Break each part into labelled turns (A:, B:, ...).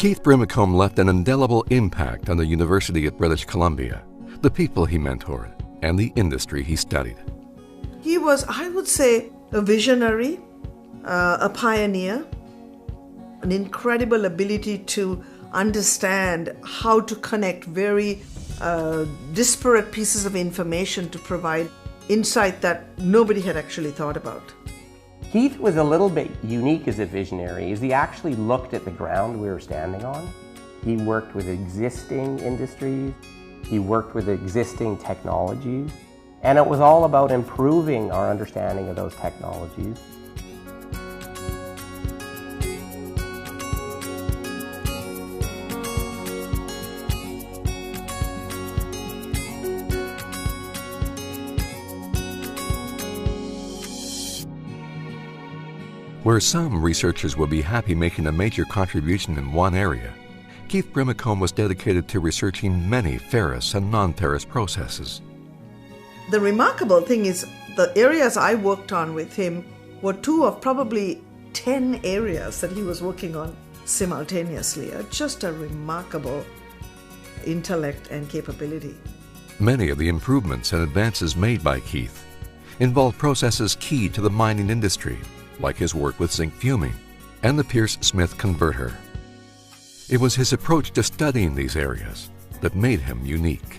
A: Keith Brimacombe left an indelible impact on the university at British Columbia, the people he mentored, and the industry he studied.
B: He was, I would say, a visionary, a pioneer, an incredible ability to understand how to connect very disparate pieces of information to provide insight that nobody had actually thought about.
C: Keith was a little bit unique as a visionary, as he actually looked at the ground we were standing on. He worked with existing industries, he worked with existing technologies, and it was all about improving our understanding of those technologies.
A: Where some researchers will be happy making a major contribution in one area, Keith Brimacombe was dedicated to researching many ferrous and non-ferrous processes.
B: The remarkable thing is the areas I worked on with him were 2 of probably 10 areas that he was working on simultaneously. Just a remarkable intellect and capability.
A: Many of the improvements and advances made by Keith involved processes key to the mining industry, like his work with zinc fuming and the Pierce-Smith converter. It was his approach to studying these areas that made him unique.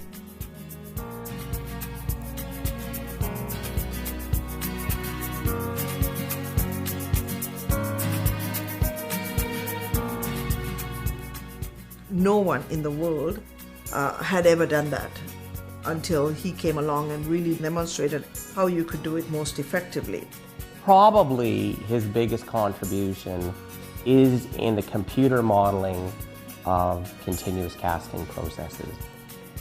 B: No one in the world had ever done that until he came along and really demonstrated how you could do it most effectively.
C: Probably his biggest contribution is in the computer modeling of continuous casting processes.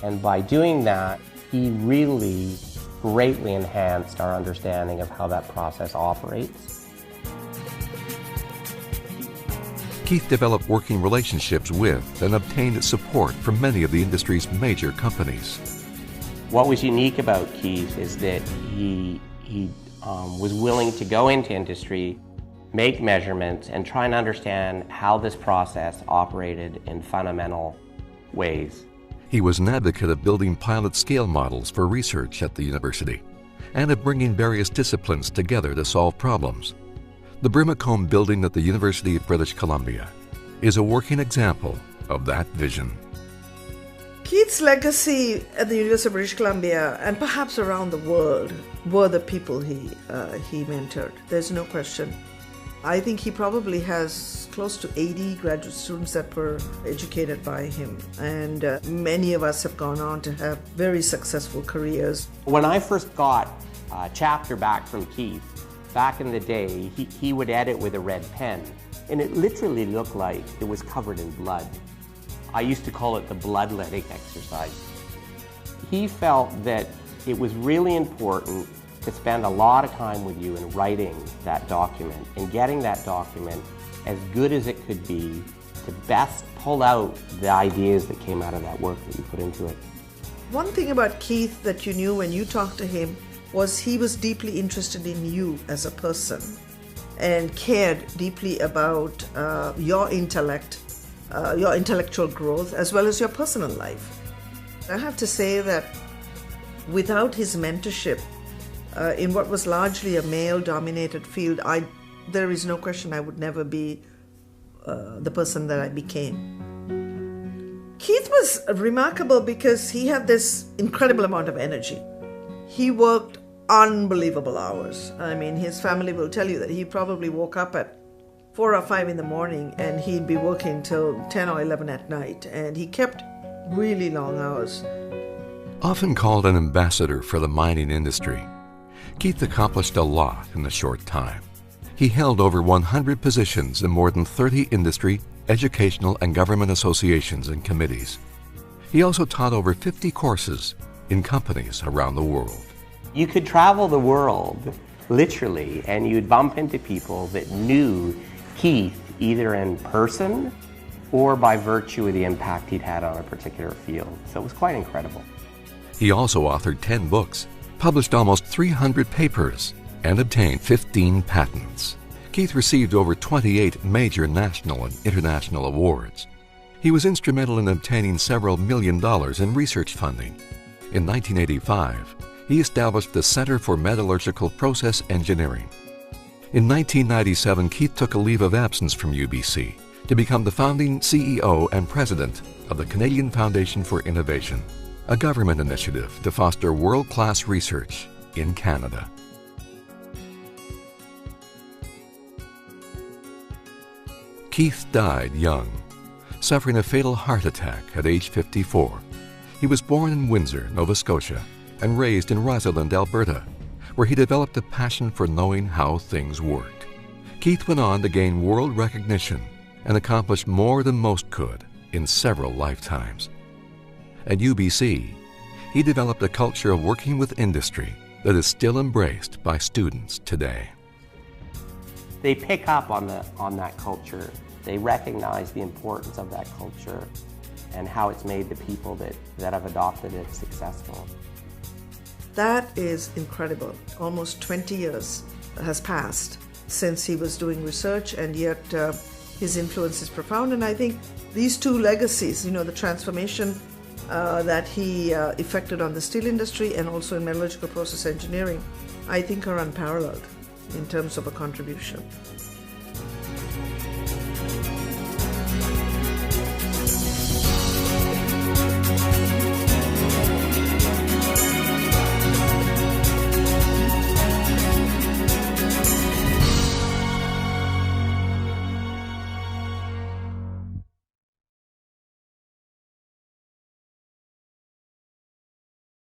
C: And by doing that, he really greatly enhanced our understanding of how that process operates.
A: Keith developed working relationships with and obtained support from many of the industry's major companies.
C: What was unique about Keith is that he was willing to go into industry, make measurements, and try and understand how this process operated in fundamental ways.
A: He was an advocate of building pilot scale models for research at the university and of bringing various disciplines together to solve problems. The Brimacombe building at the University of British Columbia is a working example of that vision.
B: Keith's legacy at the University of British Columbia and perhaps around the world were the people he mentored. There's no question. I think he probably has close to 80 graduate students that were educated by him, and many of us have gone on to have very successful careers.
C: When I first got a chapter back from Keith, back in the day, he would edit with a red pen, and it literally looked like it was covered in blood. I used to call it the bloodletting exercise. He felt that it was really important to spend a lot of time with you in writing that document and getting that document as good as it could be to best pull out the ideas that came out of that work that you put into it.
B: One thing about Keith that you knew when you talked to him was he was deeply interested in you as a person and cared deeply about your intellect, your intellectual growth, as well as your personal life. I have to say that without his mentorship in what was largely a male-dominated field, there is no question I would never be the person that I became. Keith was remarkable because he had this incredible amount of energy. He worked unbelievable hours. I mean, his family will tell you that he probably woke up at 4 or 5 in the morning and he'd be working till 10 or 11 at night, and he kept really long hours.
A: Often called an ambassador for the mining industry, Keith accomplished a lot in a short time. He held over 100 positions in more than 30 industry, educational, and government associations and committees. He also taught over 50 courses in companies around the world.
C: You could travel the world, literally, and you'd bump into people that knew Keith either in person or by virtue of the impact he'd had on a particular field. So it was quite incredible.
A: He also authored 10 books, published almost 300 papers, and obtained 15 patents. Keith received over 28 major national and international awards. He was instrumental in obtaining several $1 million in research funding. In 1985, he established the Center for Metallurgical Process Engineering. In 1997, Keith took a leave of absence from UBC to become the founding CEO and president of the Canadian Foundation for Innovation, a government initiative to foster world-class research in Canada. Keith died young, suffering a fatal heart attack at age 54. He was born in Windsor, Nova Scotia, and raised in Rosalind, Alberta, where he developed a passion for knowing how things worked. Keith went on to gain world recognition and accomplish more than most could in several lifetimes. At UBC, he developed a culture of working with industry that is still embraced by students today.
C: They pick up on that culture. They recognize the importance of that culture and how it's made the people that have adopted it successful.
B: That is incredible. Almost 20 years has passed since he was doing research, and yet his influence is profound. And I think these two legacies, the transformation that he effected on the steel industry and also in metallurgical process engineering, I think are unparalleled in terms of a contribution.